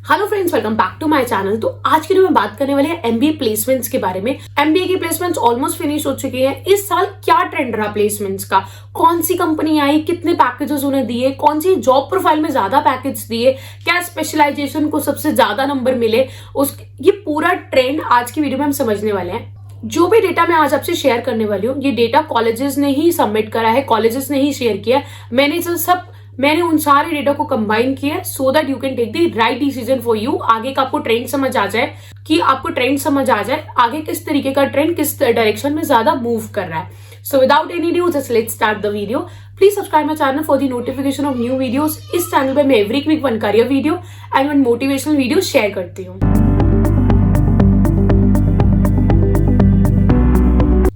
Hello friends, welcome back to my channel. तो आज की वीडियो में बात करने वाले हैं एमबीए प्लेसमेंट्स के बारे में। एमबीए की प्लेसमेंट्स ऑलमोस्ट फिनिश हो चुकी हैं। इस साल क्या ट्रेंड रहा प्लेसमेंट्स का, कौन सी कंपनी आई, कितने पैकेजेस उन्हें दिए, कौन सी जॉब प्रोफाइल में ज्यादा पैकेज दिए, क्या स्पेशलाइजेशन को सबसे ज्यादा नंबर मिले, ये पूरा ट्रेंड आज की वीडियो में हम समझने वाले हैं। जो भी डेटा मैं आज आपसे शेयर करने वाली हूँ, ये डेटा कॉलेजेस ने ही सबमिट करा है, कॉलेजेस ने ही शेयर किया। मैंने उन सारे डेटा को कंबाइन किया so that you can take the right decision for you. आगे का आपको ट्रेंड समझ आ जाए आगे किस तरीके का ट्रेंड किस डायरेक्शन में ज्यादा मूव कर रहा है। So without any ado just let's start the video. Please subscribe my channel for the notification of new videos. इस चैनल पे मैं every week one career video and one motivational video share करती हूँ।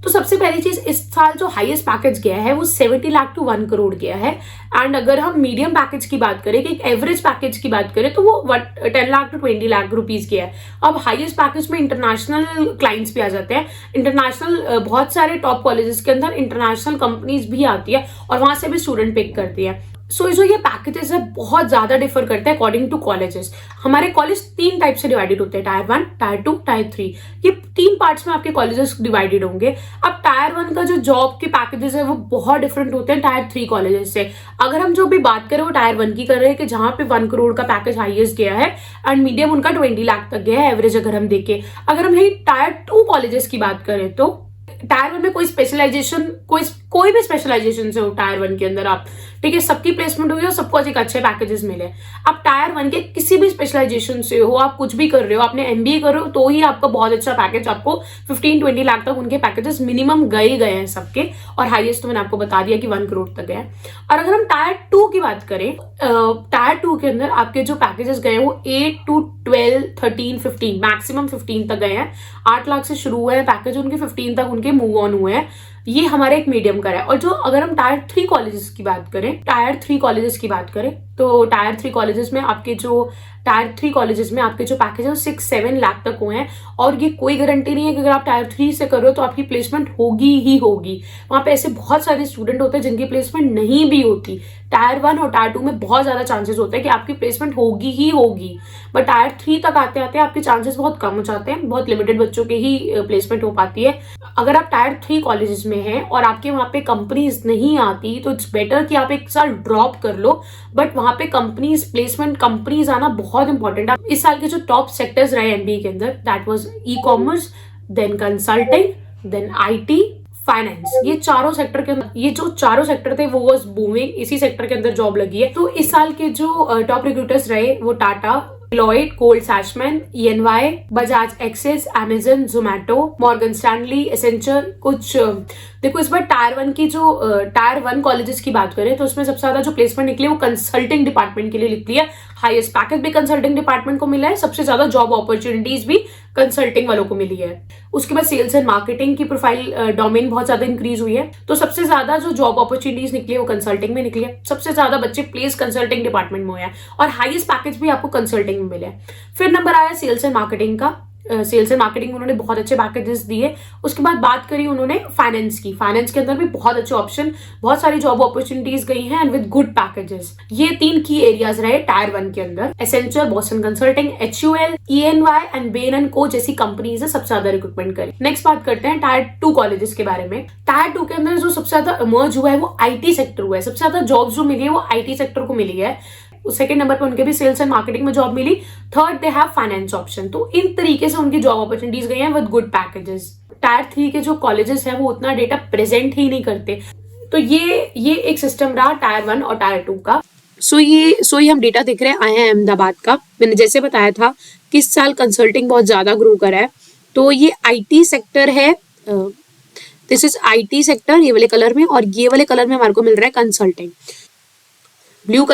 सबसे पहली चीज, इस साल जो हाईएस्ट पैकेज गया है वो 70 लाख टू 1 करोड़ गया है। एंड अगर हम मीडियम पैकेज की बात करें, कि एक एवरेज पैकेज की बात करें, तो वो 10 लाख टू 20 लाख रुपीस गया है। अब हाईएस्ट पैकेज में इंटरनेशनल क्लाइंट्स भी आ जाते हैं। इंटरनेशनल बहुत सारे टॉप कॉलेजेस के अंदर इंटरनेशनल कंपनीज भी आती है और वहां से भी स्टूडेंट पिक करती है। सो जो ये पैकेजेस है बहुत ज्यादा डिफर करते हैं अकॉर्डिंग टू कॉलेजेस। हमारे कॉलेज 3 टाइप से डिवाइडेड होते हैं, टायर 1, टायर 2, टायर 3। ये 3 पार्ट्स में आपके कॉलेजेस डिवाइडेड होंगे। अब टायर 1 का जो जॉब के पैकेजेस है वो बहुत डिफरेंट होते हैं टायर 3 कॉलेजेस से। अगर हम जो भी बात करें वो टायर 1 की कर रहे हैं, कि जहां पे 1 करोड़ का पैकेज हाईएस्ट गया है एंड मीडियम उनका 20 लाख तक गया है एवरेज। अगर हम देखें, अगर हम यही टायर 2 कॉलेजेस की बात करें, तो टायर 1 में कोई स्पेशलाइजेशन, कोई भी स्पेशलाइजेशन से हो टायर 1 के अंदर आप, ठीक है, सबकी प्लेसमेंट हुई और सबको एक अच्छे पैकेजेस मिले। अब टायर 1 के किसी भी स्पेशलाइजेशन से हो, आप कुछ भी कर रहे हो, आपने एमबीए कर रहे हो, तो ही आपका बहुत अच्छा पैकेज, आपको 15-20 लाख तक उनके पैकेजेस मिनिमम गए हैं सबके। और हाईएस्ट तो मैंने आपको बता दिया कि 1 करोड़ तक गया है। और अगर हम टायर 2 की बात करें, टायर 2 के अंदर आपके जो पैकेजेस गए वो 8 to 12, 13, 15, मैक्सिमम 15 तक गए हैं। 8 लाख से शुरू हुए हैं पैकेज उनके, 15 तक उनके मूव ऑन हुए हैं। ये हमारे एक मीडियम का है। और जो अगर हम टायर 3 कॉलेजेस की बात करें, तो टायर 3 कॉलेजेस में आपके जो पैकेज है 6-7 लाख तक हुए हैं। और ये कोई गारंटी नहीं है कि अगर आप टायर 3 से कर रहे हो तो आपकी प्लेसमेंट होगी ही होगी। वहां पे ऐसे बहुत सारे स्टूडेंट होते हैं जिनकी प्लेसमेंट नहीं भी होती। टायर 1 और टायर 2 में बहुत ज्यादा चांसेस होते हैं कि आपकी प्लेसमेंट होगी ही होगी, बट टायर 3 तक आते आते आपके चांसेस बहुत कम हो जाते हैं। बहुत लिमिटेड बच्चों के ही प्लेसमेंट हो पाती है। अगर आप टायर 3 कॉलेजेस में हैं और आपके वहां पे कंपनीज नहीं आती, तो इट्स बेटर कि आप एक साल ड्रॉप कर लो। बट वहां पे प्लेसमेंट कंपनीज आना बहुत इंपॉर्टेंट है। इस साल के जो टॉप सेक्टर्स रहे एमबीए के अंदर, that was e commerce, then consulting, then IT, finance. ये जो चारों सेक्टर थे वो वाज बूमिंग। इसी सेक्टर के अंदर जॉब लगी है। तो इस साल के जो टॉप रिक्रूटर्स रहे वो Tata, Deloitte, Gold Sachs, EY, Bajaj access, Amazon, Zomato, Morgan Stanley, Accenture. देखो, इस बार टायर 1 कॉलेजेस की बात करें तो उसमें सबसे ज्यादा जो प्लेसमेंट निकली वो कंसल्टिंग डिपार्टमेंट के लिए निकली है। हाईएस्ट पैकेज भी कंसल्टिंग डिपार्टमेंट को मिला है। सबसे ज्यादा जॉब अपॉर्चुनिटीज भी कंसल्टिंग वालों को मिली है। उसके बाद सेल्स एंड मार्केटिंग की प्रोफाइल डोमेन बहुत ज्यादा इंक्रीज हुई है। तो सबसे ज्यादा जो जॉब अपॉर्चुनिटीज निकली है वो कंसल्टिंग में निकली है। सबसे ज्यादा बच्चे प्लेस कंसल्टिंग डिपार्टमेंट में हुए हैं और हाईएस्ट पैकेज भी आपको कंसल्टिंग में मिले। फिर नंबर आया सेल्स एंड मार्केटिंग का। सेल्स एंड मार्केटिंग में उन्होंने बहुत अच्छे पैकेजेस दिए। उसके बाद बात करी उन्होंने फाइनेंस की। फाइनेंस के अंदर भी बहुत अच्छे ऑप्शन, बहुत सारी जॉब अपॉर्चुनिटीज गई हैं एंड विद गुड पैकेजेस। ये 3 की एरियाज रहे टायर 1 के अंदर। Accenture, Boston consulting, HUL, EY and Ben and को जैसी कंपनीज है सबसे ज्यादा रिक्रूटमेंट करी। नेक्स्ट बात करते हैं टायर 2 कॉलेजेस के बारे में। टायर 2 के अंदर जो सबसे ज्यादा इमर्ज हुआ है वो IT सेक्टर हुआ है। सबसे ज्यादा जॉब्स जो मिली है वो IT सेक्टर को मिली है। सेकेंड नंबर पे उनके भी सेल्स एंड मार्केटिंग में जॉब मिली। Third, they have finance option. तो इन तरीके से उनकी जॉब अपॉर्चुनिटीज गई हैं विद गुड पैकेजेस। टायर 3 के जो कॉलेजेस हैं वो उतना डेटा प्रेजेंट ही नहीं करते। तो ये एक सिस्टम रहा टायर 1 और टायर 2 का। सो ये हम डेटा देख रहे हैं आए हैं अहमदाबाद का। मैंने जैसे बताया था कि इस साल कंसल्टिंग बहुत ज्यादा ग्रो करा है। तो ये IT सेक्टर है। दिस इज IT सेक्टर, ये वाले कलर में, और ये वाले कलर में हमारे को मिल रहा है कंसल्टिंग, ब्लू।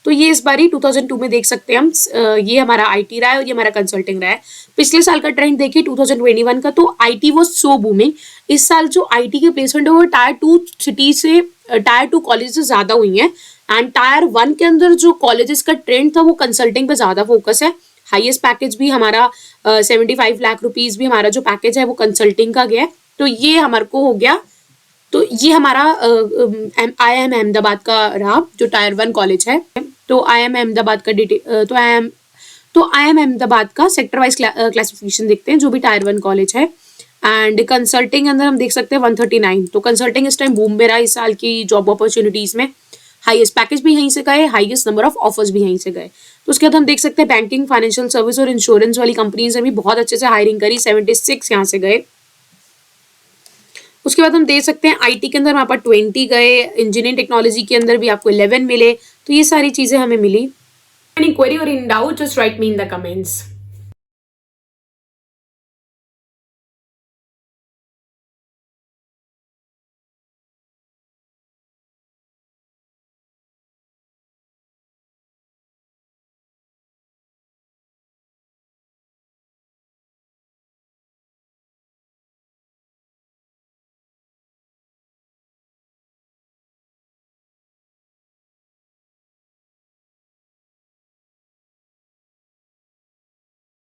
तो ये इस बारी 2002 में देख सकते हैं हम, ये हमारा IT रहा है और ये हमारा कंसल्टिंग रहा है। पिछले साल का ट्रेंड देखिए 2021 का, तो IT वाज सो बूमिंग। इस साल जो IT की प्लेसमेंट है वो टायर 2 सिटी से, टायर 2 कॉलेज से ज्यादा हुई है। एंड टायर 1 के अंदर जो कॉलेजेस का ट्रेंड था वो कंसल्टिंग पे ज्यादा फोकस है। हाईएस्ट पैकेज भी हमारा 75 लाख रुपीज भी हमारा जो पैकेज है वो कंसल्टिंग का गया है। तो ये हमारे को हो गया। तो ये हमारा IIM अहमदाबाद का रहा जो टायर 1 कॉलेज है। तो IIM अहमदाबाद का तो IIM अहमदाबाद का सेक्टर वाइज क्लासिफिकेशन देखते हैं, जो भी टायर 1 कॉलेज है। एंड कंसल्टिंग अंदर हम देख सकते हैं 139, तो कंसल्टिंग इस टाइम बूम में रहा इस साल की जॉब अपॉर्चुनिटीज में। हाईएस्ट पैकेज भी यहीं से गए, हाईएस्ट नंबर ऑफ ऑफर्स भी यहीं से गए। तो उसके बाद हम देख सकते हैं बैंकिंग, फाइनेंशियल सर्विस और इंश्योरेंस वाली कंपनीज ने भी बहुत अच्छे से हायरिंग करी, 76 यहाँ से गए। उसके बाद हम देख सकते हैं IT के अंदर वहाँ पर 20 गए, इंजीनियरिंग टेक्नोलॉजी के अंदर भी आपको 11 मिले। तो ये सारी चीजें हमें मिली। Any query or in doubt, just write me in the comments.